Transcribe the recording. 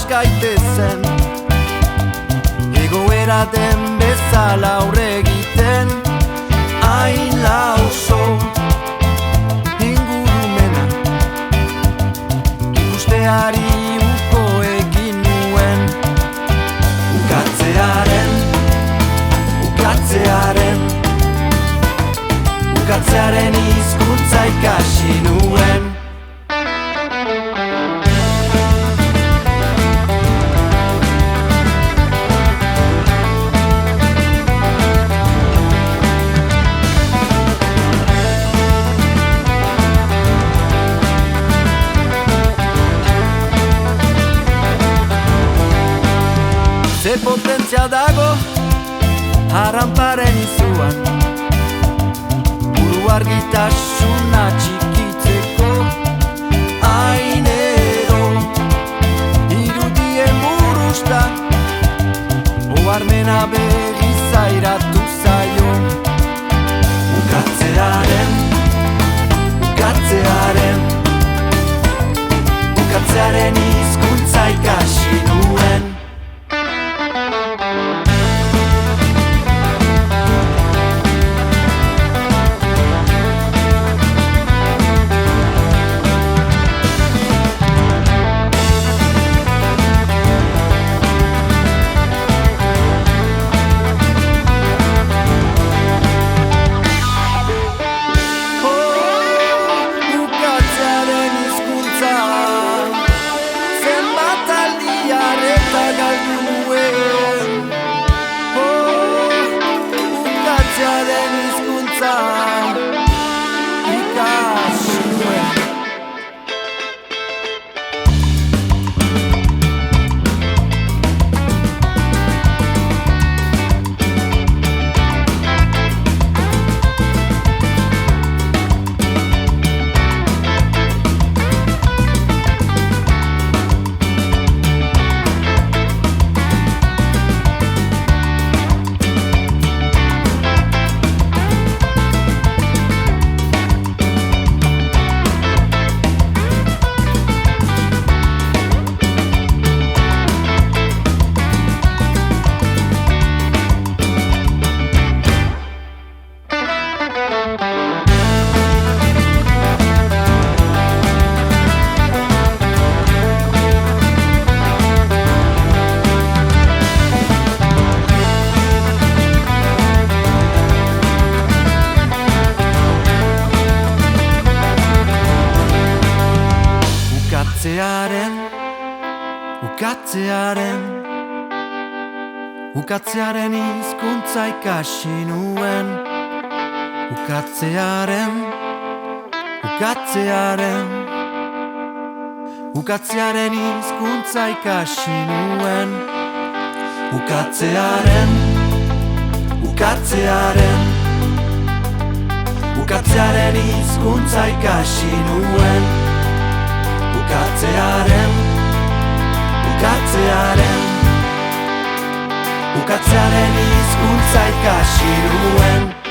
gaitezen, egoera den bezala aurre egiten. Aila oso ingurumena ikusteari uko egin nuen. Ukatzearen hizkuntza ikasi nuen. Ze potentzia dago harranparen izuan, buru argitasuna txikitzeko. Hain edo irudien burusta, oharmena berriz zairatu zaio. Ukatzearen hizkuntza ikasi nuen. Ukatzearen hizkuntza ikasi nuen. Ukatzearen hizkuntza ikasi nuen. Ukatzearen hizkuntza ikasi nuen. Ukatzearen hizkuntza ikasi nuen. Ukatzearen hizkuntza ikasi nuen.